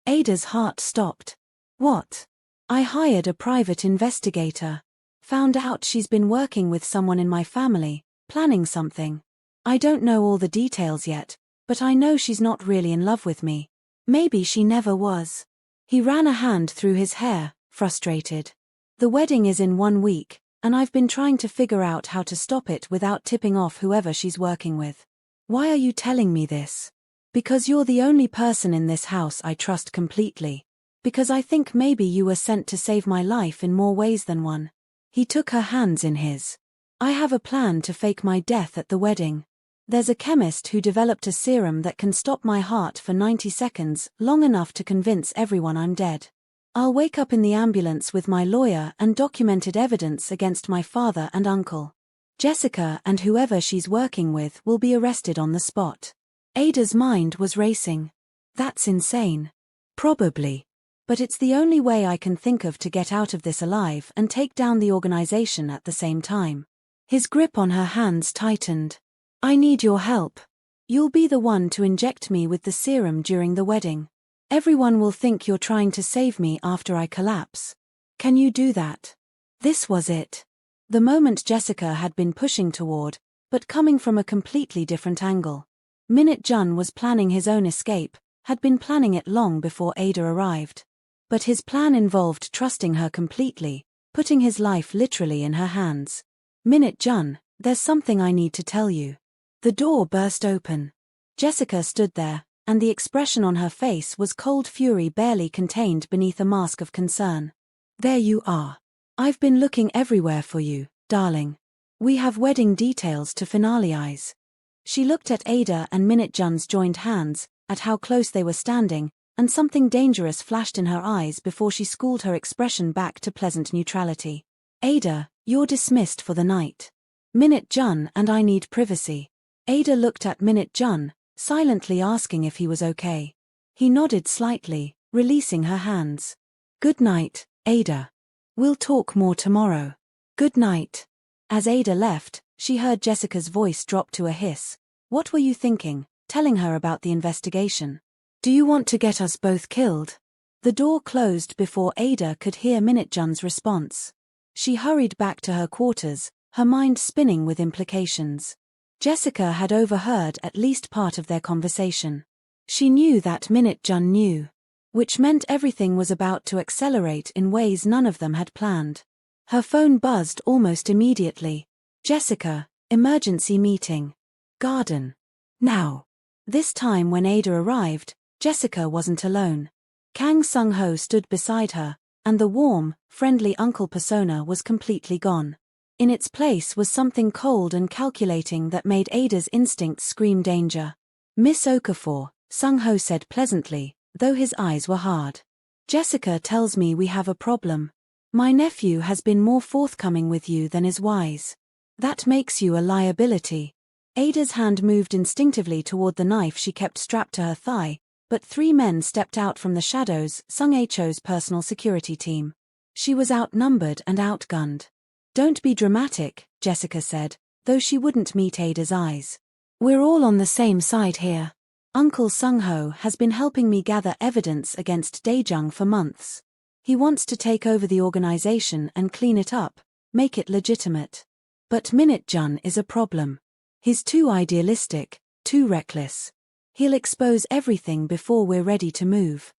Ada's heart stopped. What? I hired a private investigator. Found out she's been working with someone in my family, planning something. I don't know all the details yet, but I know she's not really in love with me. Maybe she never was. He ran a hand through his hair, frustrated. The wedding is in 1 week, and I've been trying to figure out how to stop it without tipping off whoever she's working with. Why are you telling me this? Because you're the only person in this house I trust completely. Because I think maybe you were sent to save my life in more ways than one. He took her hands in his. I have a plan to fake my death at the wedding. There's a chemist who developed a serum that can stop my heart for 90 seconds, long enough to convince everyone I'm dead. I'll wake up in the ambulance with my lawyer and documented evidence against my father and uncle. Jessica and whoever she's working with will be arrested on the spot. Ada's mind was racing. That's insane. Probably. But it's the only way I can think of to get out of this alive and take down the organization at the same time. His grip on her hands tightened. I need your help. You'll be the one to inject me with the serum during the wedding. Everyone will think you're trying to save me after I collapse. Can you do that? This was it. The moment Jessica had been pushing toward, but coming from a completely different angle. Min-Jun was planning his own escape, had been planning it long before Ada arrived. But his plan involved trusting her completely, putting his life literally in her hands. Min-Jun, there's something I need to tell you. The door burst open. Jessica stood there, and the expression on her face was cold fury barely contained beneath a mask of concern. There you are. I've been looking everywhere for you, darling. We have wedding details to finalize. She looked at Ada and Min-Jun's joined hands, at how close they were standing, and something dangerous flashed in her eyes before she schooled her expression back to pleasant neutrality. Ada, you're dismissed for the night. Min-Jun and I need privacy. Ada looked at Min-Jun, silently asking if he was okay. He nodded slightly, releasing her hands. Good night, Ada. We'll talk more tomorrow. Good night. As Ada left, she heard Jessica's voice drop to a hiss. What were you thinking, telling her about the investigation? Do you want to get us both killed? The door closed before Ada could hear Min-Jun's response. She hurried back to her quarters, her mind spinning with implications. Jessica had overheard at least part of their conversation. She knew that Min-Jun knew. Which meant everything was about to accelerate in ways none of them had planned. Her phone buzzed almost immediately. Jessica, emergency meeting. Garden. Now. This time when Ada arrived, Jessica wasn't alone. Kang Sung-ho stood beside her, and the warm, friendly uncle persona was completely gone. In its place was something cold and calculating that made Ada's instincts scream danger. "Miss Okafor," Sung-ho said pleasantly, though his eyes were hard. "Jessica tells me we have a problem. My nephew has been more forthcoming with you than is wise. That makes you a liability." Ada's hand moved instinctively toward the knife she kept strapped to her thigh, but 3 men stepped out from the shadows, Sung-Ho's personal security team. She was outnumbered and outgunned. "Don't be dramatic," Jessica said, though she wouldn't meet Ada's eyes. "We're all on the same side here. Uncle Sung-Ho has been helping me gather evidence against Daejung for months. He wants to take over the organization and clean it up, make it legitimate. But Min-Jun is a problem. He's too idealistic, too reckless. He'll expose everything before we're ready to move."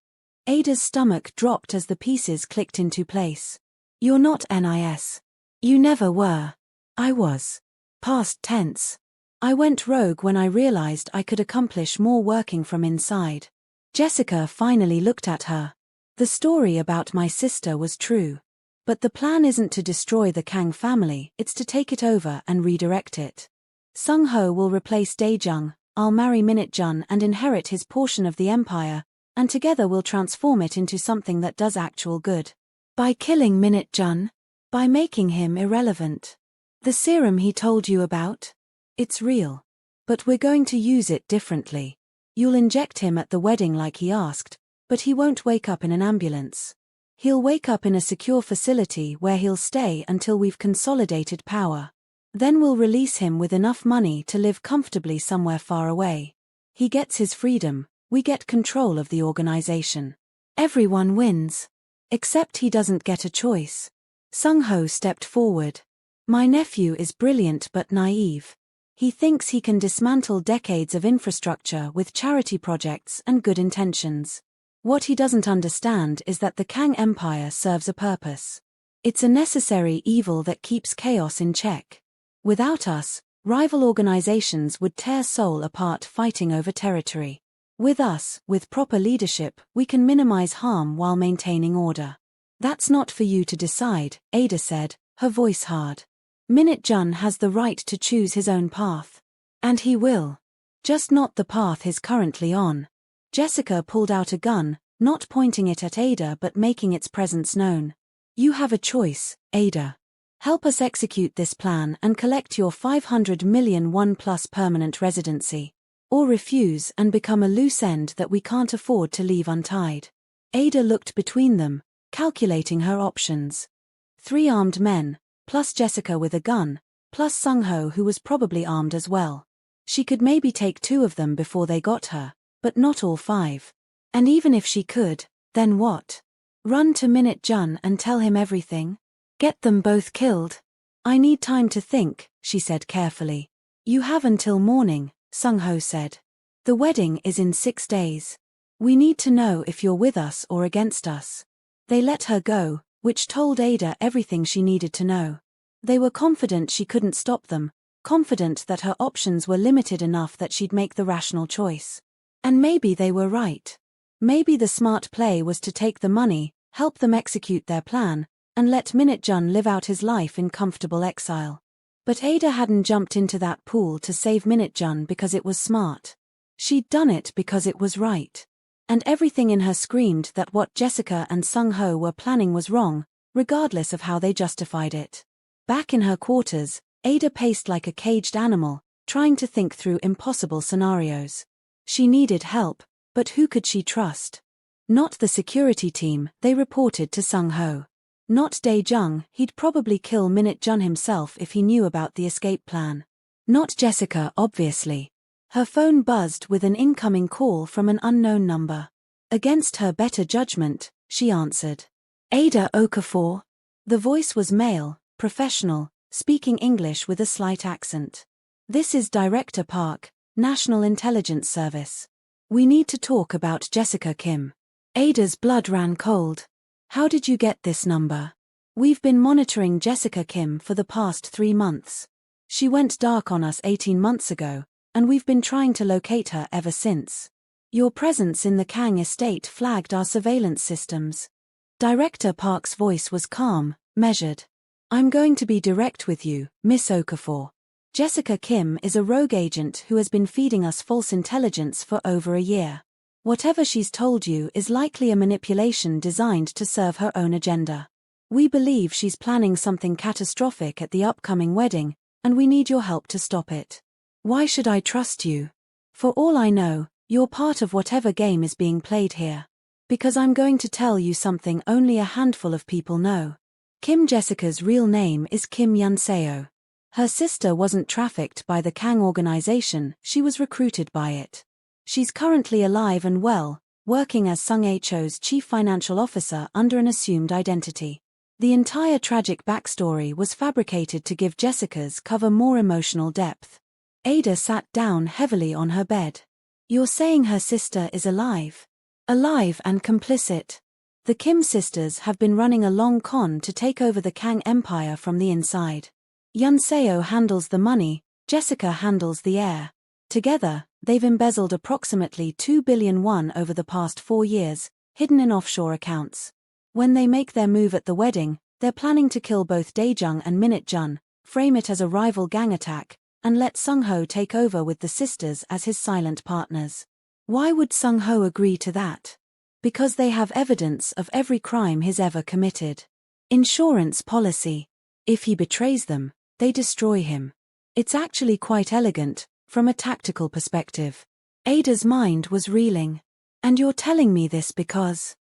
Ada's stomach dropped as the pieces clicked into place. "You're not NIS. You never were." "I was." Past tense. "I went rogue when I realized I could accomplish more working from inside." Jessica finally looked at her. "The story about my sister was true. But the plan isn't to destroy the Kang family, it's to take it over and redirect it. Sung-Ho will replace Daejung, I'll marry Min-Jun and inherit his portion of the empire, and together we'll transform it into something that does actual good. By killing Min-Jun? By making him irrelevant. The serum he told you about? It's real. But we're going to use it differently. You'll inject him at the wedding like he asked, but he won't wake up in an ambulance. He'll wake up in a secure facility where he'll stay until we've consolidated power. Then we'll release him with enough money to live comfortably somewhere far away. He gets his freedom, we get control of the organization. Everyone wins. Except he doesn't get a choice." Sung-Ho stepped forward. "My nephew is brilliant but naive. He thinks he can dismantle decades of infrastructure with charity projects and good intentions. What he doesn't understand is that the Kang Empire serves a purpose. It's a necessary evil that keeps chaos in check. Without us, rival organizations would tear Seoul apart fighting over territory. With us, with proper leadership, we can minimize harm while maintaining order." "That's not for you to decide," Ada said, her voice hard. "Min-Jun has the right to choose his own path. And he will. Just not the path he's currently on." Jessica pulled out a gun, not pointing it at Ada but making its presence known. "You have a choice, Ada. Help us execute this plan and collect your 500 million won plus permanent residency. Or refuse and become a loose end that we can't afford to leave untied." Ada looked between them, calculating her options. 3 armed men, plus Jessica with a gun, plus Sung-Ho who was probably armed as well. She could maybe take 2 of them before they got her, but not all 5. And even if she could, then what? Run to Min-Jun and tell him everything? Get them both killed? "I need time to think," she said carefully. "You have until morning," Sung-Ho said. "The wedding is in 6 days. We need to know if you're with us or against us." They let her go, which told Ada everything she needed to know. They were confident she couldn't stop them, confident that her options were limited enough that she'd make the rational choice. And maybe they were right. Maybe the smart play was to take the money, help them execute their plan, and let Min-Jun live out his life in comfortable exile. But Ada hadn't jumped into that pool to save Min-Jun because it was smart. She'd done it because it was right. And everything in her screamed that what Jessica and Sung-Ho were planning was wrong, regardless of how they justified it. Back in her quarters, Ada paced like a caged animal, trying to think through impossible scenarios. She needed help, but who could she trust? Not the security team, they reported to Sung-Ho. Not Daejung, he'd probably kill Min-Jun himself if he knew about the escape plan. Not Jessica, obviously. Her phone buzzed with an incoming call from an unknown number. Against her better judgment, she answered. "Ada Okafor?" The voice was male, professional, speaking English with a slight accent. "This is Director Park, National Intelligence Service. We need to talk about Jessica Kim." Ada's blood ran cold. "How did you get this number?" "We've been monitoring Jessica Kim for the past 3 months. She went dark on us 18 months ago, and we've been trying to locate her ever since. Your presence in the Kang estate flagged our surveillance systems." Director Park's voice was calm, measured. I'm going to be direct with you, Miss Okafor. Jessica Kim is a rogue agent who has been feeding us false intelligence for over a year. Whatever she's told you is likely a manipulation designed to serve her own agenda. We believe she's planning something catastrophic at the upcoming wedding, and we need your help to stop it. Why should I trust you? For all I know, you're part of whatever game is being played here. Because I'm going to tell you something only a handful of people know. Kim Jessica's real name is Kim Yun-seo. Her sister wasn't trafficked by the Kang organization, she was recruited by it. She's currently alive and well, working as Sung Ho's chief financial officer under an assumed identity. The entire tragic backstory was fabricated to give Jessica's cover more emotional depth. Ada sat down heavily on her bed. You're saying her sister is alive? Alive and complicit. The Kim sisters have been running a long con to take over the Kang empire from the inside. Yun-seo handles the money, Jessica handles the heir. Together, they've embezzled approximately 2 billion won over the past 4 years, hidden in offshore accounts. When they make their move at the wedding, they're planning to kill both Daejung and Min-Jun, frame it as a rival gang attack, and let Sung-ho take over with the sisters as his silent partners. Why would Sung-ho agree to that? Because they have evidence of every crime he's ever committed. Insurance policy. If he betrays them, they destroy him. It's actually quite elegant, from a tactical perspective. Ada's mind was reeling. And you're telling me this because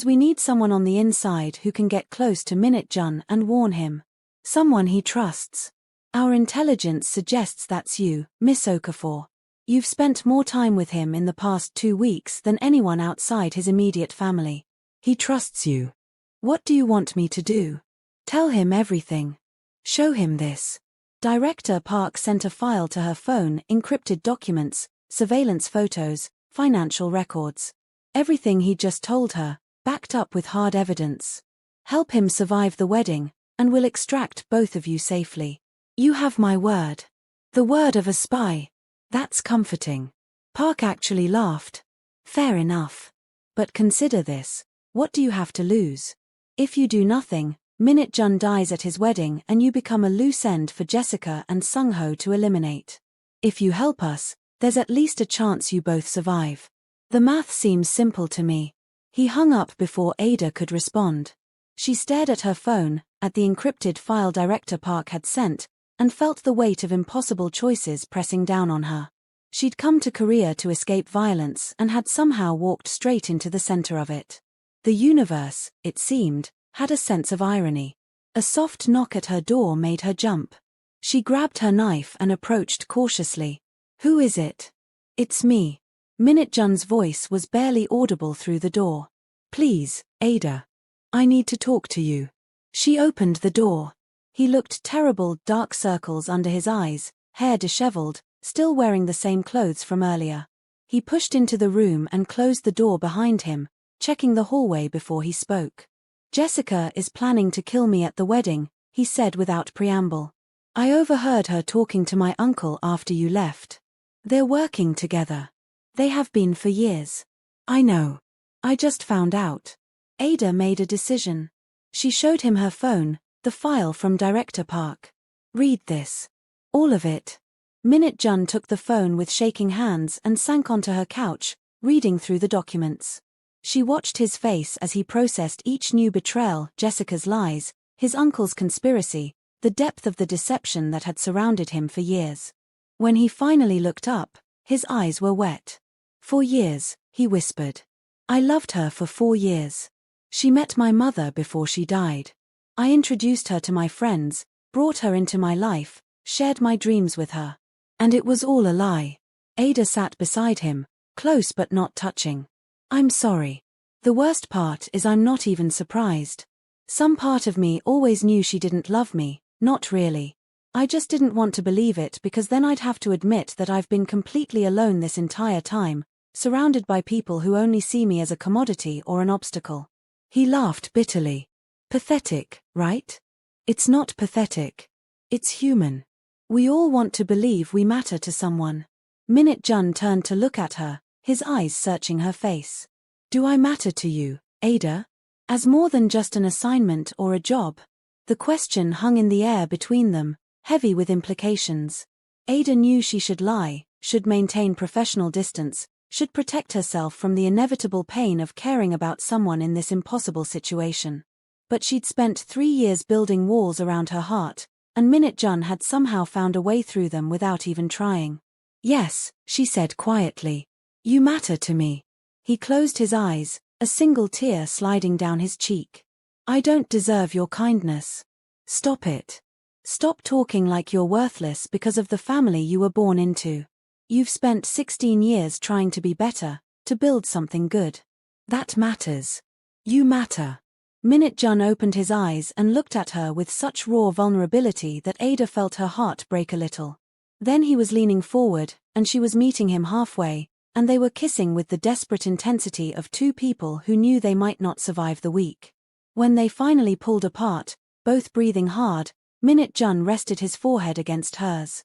we need someone on the inside who can get close to Min-Jun and warn him. Someone he trusts. Our intelligence suggests that's you, Miss Okafor. You've spent more time with him in the past 2 weeks than anyone outside his immediate family. He trusts you. What do you want me to do? Tell him everything. Show him this. Director Park sent a file to her phone, encrypted documents, surveillance photos, financial records. Everything he just told her, backed up with hard evidence. Help him survive the wedding, and we'll extract both of you safely. You have my word. The word of a spy. That's comforting. Park actually laughed. Fair enough. But consider this. What do you have to lose? If you do nothing, Min-Jun dies at his wedding and you become a loose end for Jessica and Sung-ho to eliminate. If you help us, there's at least a chance you both survive. The math seems simple to me. He hung up before Ada could respond. She stared at her phone, at the encrypted file Director Park had sent, and felt the weight of impossible choices pressing down on her. She'd come to Korea to escape violence and had somehow walked straight into the center of it. The universe, it seemed, had a sense of irony. A soft knock at her door made her jump. She grabbed her knife and approached cautiously. Who is it? It's me. Min-Jun's voice was barely audible through the door. Please, Ada. I need to talk to you. She opened the door. He looked terrible, dark circles under his eyes, hair disheveled, still wearing the same clothes from earlier. He pushed into the room and closed the door behind him, checking the hallway before he spoke. Jessica is planning to kill me at the wedding, he said without preamble. I overheard her talking to my uncle after you left. They're working together. They have been for years. I know. I just found out. Ada made a decision. She showed him her phone, the file from Director Park. Read this. All of it. Min-Jun took the phone with shaking hands and sank onto her couch, reading through the documents. She watched his face as he processed each new betrayal, Jessica's lies, his uncle's conspiracy, the depth of the deception that had surrounded him for years. When he finally looked up, his eyes were wet. 4 years, he whispered. I loved her for 4 years. She met my mother before she died. I introduced her to my friends, brought her into my life, shared my dreams with her. And it was all a lie. Ada sat beside him, close but not touching. I'm sorry. The worst part is I'm not even surprised. Some part of me always knew she didn't love me, not really. I just didn't want to believe it because then I'd have to admit that I've been completely alone this entire time, surrounded by people who only see me as a commodity or an obstacle. He laughed bitterly. Pathetic, right? It's not pathetic. It's human. We all want to believe we matter to someone. Min-Jun turned to look at her, his eyes searching her face. Do I matter to you, Ada? as more than just an assignment or a job. The question hung in the air between them, heavy with implications. Ada knew she should lie, should maintain professional distance, should protect herself from the inevitable pain of caring about someone in this impossible situation. But she'd spent 3 years building walls around her heart, and Min-Jun had somehow found a way through them without even trying. "Yes," she said quietly. "You matter to me." He closed his eyes, a single tear sliding down his cheek. "I don't deserve your kindness. Stop it. Stop talking like you're worthless because of the family you were born into. You've spent 16 years trying to be better, to build something good. That matters. You matter." Min-Jun opened his eyes and looked at her with such raw vulnerability that Ada felt her heart break a little. Then he was leaning forward, and she was meeting him halfway, and they were kissing with the desperate intensity of two people who knew they might not survive the week. When they finally pulled apart, both breathing hard, Min-Jun rested his forehead against hers.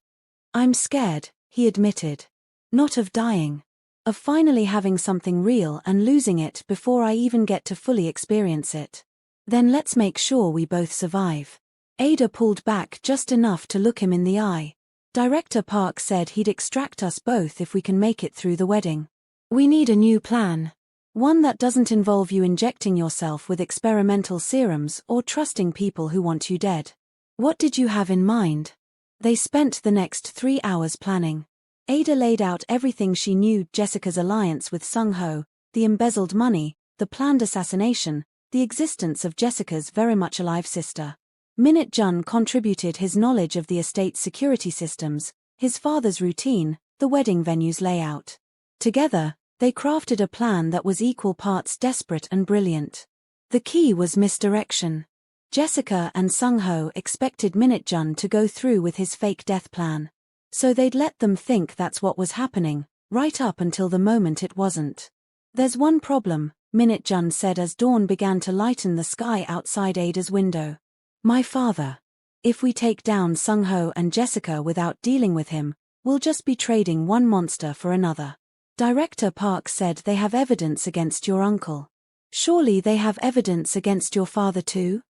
"I'm scared," he admitted. "Not of dying. Of finally having something real and losing it before I even get to fully experience it. Then let's make sure we both survive." Ada pulled back just enough to look him in the eye. "Director Park said he'd extract us both if we can make it through the wedding. We need a new plan. One that doesn't involve you injecting yourself with experimental serums or trusting people who want you dead. What did you have in mind?" They spent the next 3 hours planning. Ada laid out everything she knew: Jessica's alliance with Sung-ho, the embezzled money, the planned assassination, the existence of Jessica's very much alive sister. Min-Jun contributed his knowledge of the estate's security systems, his father's routine, the wedding venue's layout. Together, they crafted a plan that was equal parts desperate and brilliant. The key was misdirection. Jessica and Sung-ho expected Min-Jun to go through with his fake death plan. So they'd let them think that's what was happening, right up until the moment it wasn't. "There's one problem," Min-Jun said as dawn began to lighten the sky outside Ada's window. "My father. If we take down Sung-ho and Jessica without dealing with him, we'll just be trading one monster for another. Director Park said they have evidence against your uncle. Surely they have evidence against your father too?"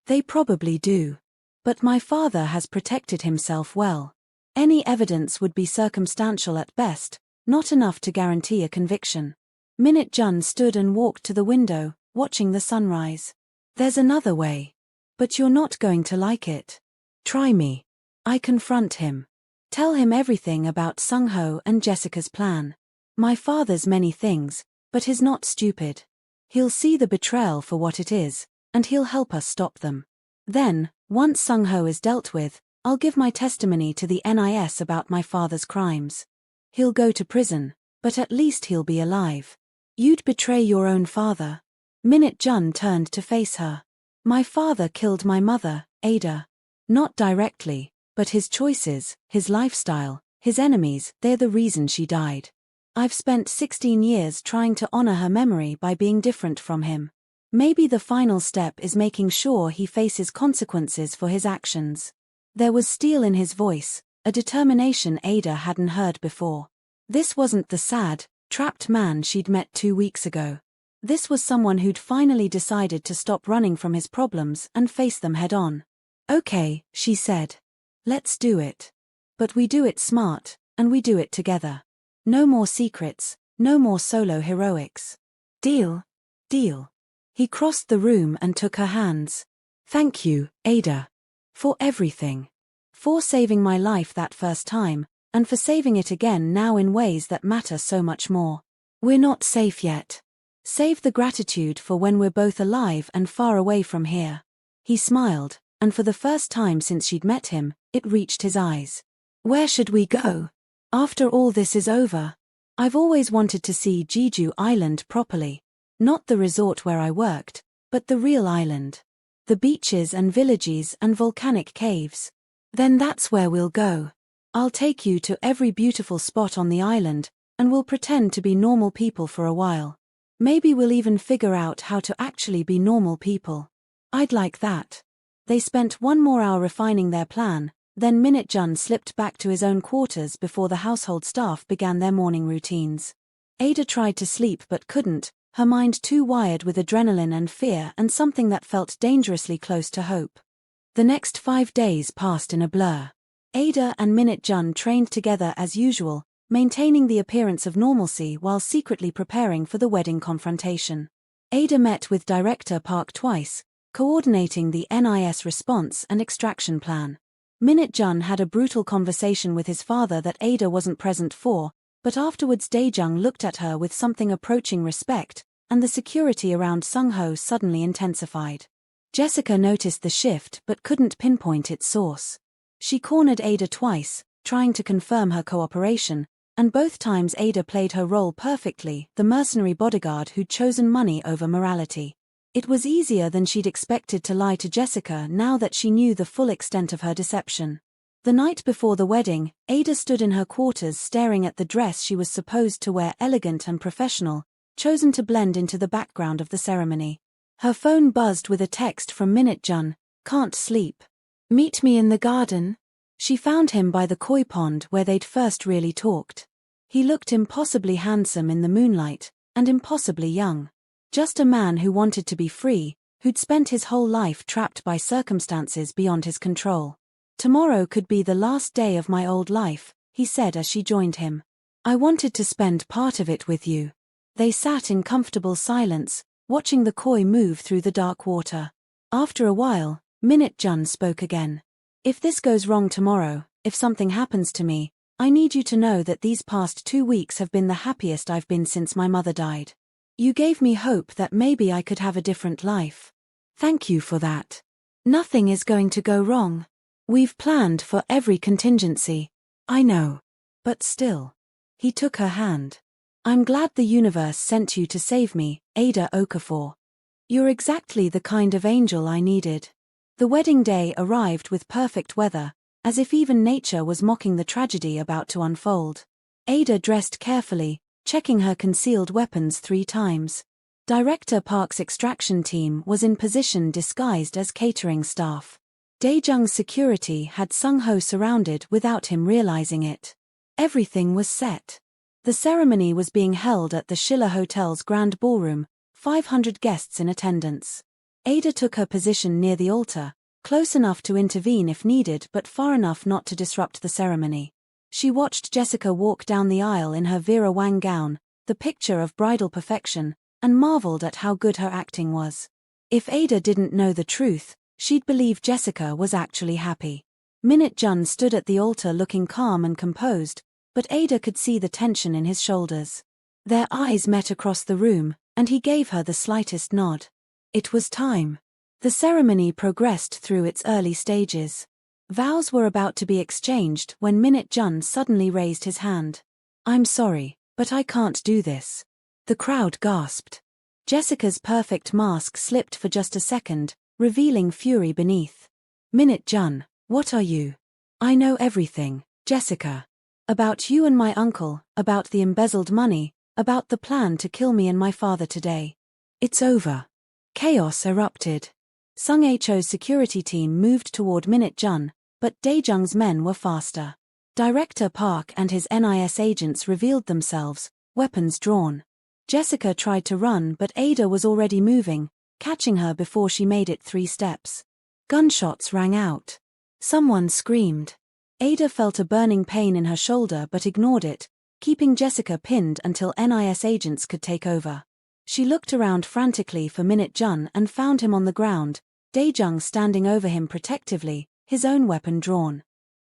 "They probably do. But my father has protected himself well. Any evidence would be circumstantial at best, not enough to guarantee a conviction." Min-Jun stood and walked to the window, watching the sunrise. "There's another way. But you're not going to like it. Try me." I confront him. Tell him everything about Sung-ho and Jessica's plan. My father's many things, but he's not stupid. He'll see the betrayal for what it is, and he'll help us stop them. Then, once Sung-ho is dealt with, I'll give my testimony to the NIS about my father's crimes. He'll go to prison, but at least he'll be alive. You'd betray your own father. Min-Jun turned to face her. My father killed my mother, Ada. Not directly, but his choices, his lifestyle, his enemies, they're the reason she died. I've spent 16 years trying to honor her memory by being different from him. Maybe the final step is making sure he faces consequences for his actions. There was steel in his voice, a determination Ada hadn't heard before. This wasn't the sad, trapped man she'd met 2 weeks ago. This was someone who'd finally decided to stop running from his problems and face them head-on. "Okay," she said. "Let's do it. But we do it smart, and we do it together. No more secrets, no more solo heroics. Deal? Deal." He crossed the room and took her hands. "Thank you, Ada. For everything. For saving my life that first time, and for saving it again now in ways that matter so much more. We're not safe yet. Save the gratitude for when we're both alive and far away from here." He smiled, and for the first time since she'd met him, it reached his eyes. "Where should we go? After all this is over? I've always wanted to see Jeju Island properly. Not the resort where I worked, but the real island. The beaches and villages and volcanic caves. Then that's where we'll go. I'll take you to every beautiful spot on the island, and we'll pretend to be normal people for a while. Maybe we'll even figure out how to actually be normal people. I'd like that." They spent 1 more hour refining their plan, then Min-Jun slipped back to his own quarters before the household staff began their morning routines. Ada tried to sleep but couldn't, her mind too wired with adrenaline and fear and something that felt dangerously close to hope. The next 5 days passed in a blur. Ada and Min-Jun trained together as usual, maintaining the appearance of normalcy while secretly preparing for the wedding confrontation. Ada met with Director Park twice, coordinating the NIS response and extraction plan. Min-Jun had a brutal conversation with his father that Ada wasn't present for, but afterwards Dae-jung looked at her with something approaching respect, and the security around Sung-ho suddenly intensified. Jessica noticed the shift but couldn't pinpoint its source. She cornered Ada twice, trying to confirm her cooperation, and both times Ada played her role perfectly, the mercenary bodyguard who'd chosen money over morality. It was easier than she'd expected to lie to Jessica now that she knew the full extent of her deception. The night before the wedding, Ada stood in her quarters staring at the dress she was supposed to wear, elegant and professional, chosen to blend into the background of the ceremony. Her phone buzzed with a text from Min-Jun, "Can't sleep. Meet me in the garden." She found him by the koi pond where they'd first really talked. He looked impossibly handsome in the moonlight, and impossibly young. Just a man who wanted to be free, who'd spent his whole life trapped by circumstances beyond his control. "Tomorrow could be the last day of my old life," he said as she joined him. "I wanted to spend part of it with you." They sat in comfortable silence, watching the koi move through the dark water. After a while, Min-Jun spoke again. "If this goes wrong tomorrow, if something happens to me, I need you to know that these past 2 weeks have been the happiest I've been since my mother died. You gave me hope that maybe I could have a different life. Thank you for that. Nothing is going to go wrong. We've planned for every contingency." "I know. But still." He took her hand. "I'm glad the universe sent you to save me, Ada Okafor. You're exactly the kind of angel I needed." The wedding day arrived with perfect weather, as if even nature was mocking the tragedy about to unfold. Ada dressed carefully, checking her concealed weapons 3 times. Director Park's extraction team was in position disguised as catering staff. Dae-jung's security had Sung-ho surrounded without him realizing it. Everything was set. The ceremony was being held at the Schiller Hotel's Grand Ballroom, 500 guests in attendance. Ada took her position near the altar, close enough to intervene if needed but far enough not to disrupt the ceremony. She watched Jessica walk down the aisle in her Vera Wang gown, the picture of bridal perfection, and marveled at how good her acting was. If Ada didn't know the truth, she'd believe Jessica was actually happy. Min-Jun stood at the altar looking calm and composed, but Ada could see the tension in his shoulders. Their eyes met across the room, and he gave her the slightest nod. It was time. The ceremony progressed through its early stages. Vows were about to be exchanged when Min-Jun suddenly raised his hand. "I'm sorry, but I can't do this." The crowd gasped. Jessica's perfect mask slipped for just a second, revealing fury beneath. "Min-Jun, what are you?" "I know everything, Jessica. About you and my uncle, about the embezzled money, about the plan to kill me and my father today. It's over." Chaos erupted. Sung-Ho's security team moved toward Min-Jun, but Dae-jung's men were faster. Director Park and his NIS agents revealed themselves, weapons drawn. Jessica tried to run but Ada was already moving, catching her before she made it 3 steps. Gunshots rang out. Someone screamed. Ada felt a burning pain in her shoulder but ignored it, keeping Jessica pinned until NIS agents could take over. She looked around frantically for Min-Jun and found him on the ground, Dae-jung standing over him protectively, his own weapon drawn.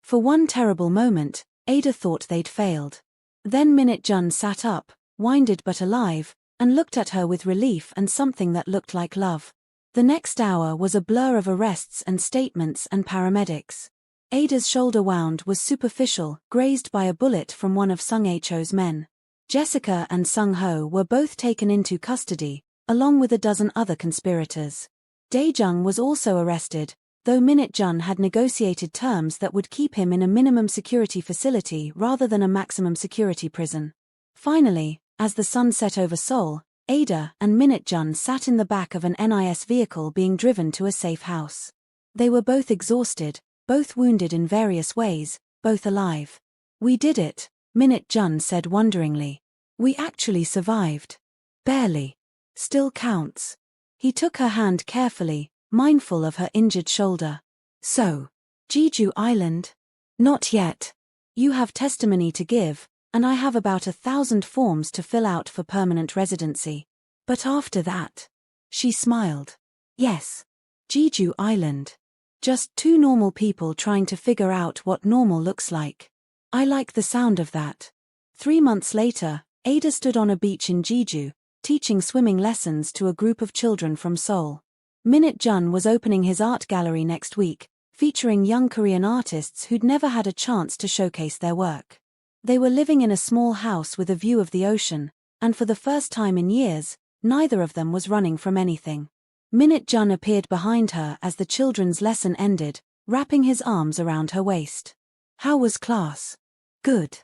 For one terrible moment, Ada thought they'd failed. Then Min-Jun sat up, winded but alive, and looked at her with relief and something that looked like love. The next hour was a blur of arrests and statements and paramedics. Ada's shoulder wound was superficial, grazed by a bullet from one of Sung-Ho's men. Jessica and Sung-Ho were both taken into custody, along with a dozen other conspirators. Dae-jung was also arrested, though Min-Jun had negotiated terms that would keep him in a minimum security facility rather than a maximum security prison. Finally, as the sun set over Seoul, Ada and Min-Jun sat in the back of an NIS vehicle being driven to a safe house. They were both exhausted, both wounded in various ways, both alive. "We did it," Min-Jun said wonderingly. "We actually survived." "Barely." still counts. He took her hand carefully, mindful of her injured shoulder. So, Jeju Island? Not yet. You have testimony to give, and I have about 1,000 forms to fill out for permanent residency. But after that? She smiled. Yes. Jeju Island. Just two normal people trying to figure out what normal looks like. I like the sound of that. 3 months later, Ada stood on a beach in Jeju, teaching swimming lessons to a group of children from Seoul. Min-Jun was opening his art gallery next week, featuring young Korean artists who'd never had a chance to showcase their work. They were living in a small house with a view of the ocean, and for the first time in years, neither of them was running from anything. Min-Jun appeared behind her as the children's lesson ended, wrapping his arms around her waist. How was class? Good.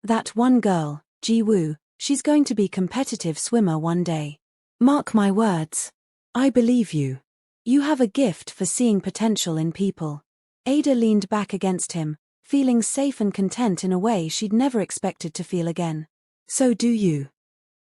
That one girl, Ji-woo, she's going to be competitive swimmer one day. Mark my words. I believe you. You have a gift for seeing potential in people. Ada leaned back against him, feeling safe and content in a way she'd never expected to feel again. So do you.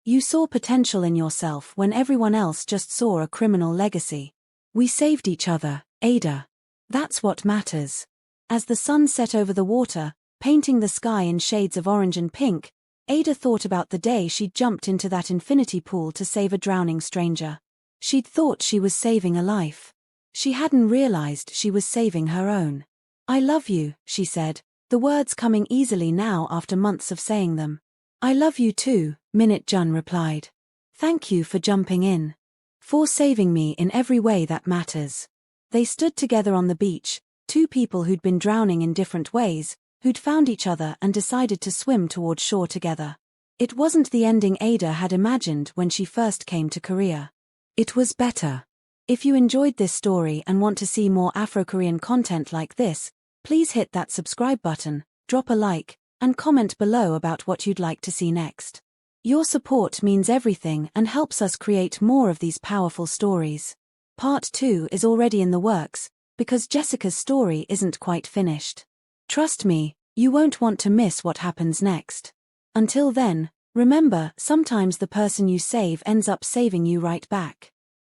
You saw potential in yourself when everyone else just saw a criminal legacy. We saved each other, Ada. That's what matters. As the sun set over the water, painting the sky in shades of orange and pink, Ada thought about the day she'd jumped into that infinity pool to save a drowning stranger. She'd thought she was saving a life. She hadn't realized she was saving her own. I love you, she said, the words coming easily now after months of saying them. I love you too, Min-Jun replied. Thank you for jumping in. For saving me in every way that matters. They stood together on the beach, two people who'd been drowning in different ways, who'd found each other and decided to swim toward shore together. It wasn't the ending Ada had imagined when she first came to Korea. It was better. If you enjoyed this story and want to see more Afro-Korean content like this, please hit that subscribe button, drop a like, and comment below about what you'd like to see next. Your support means everything and helps us create more of these powerful stories. Part 2 is already in the works, because Jessica's story isn't quite finished. Trust me, you won't want to miss what happens next. Until then, remember, sometimes the person you save ends up saving you right back.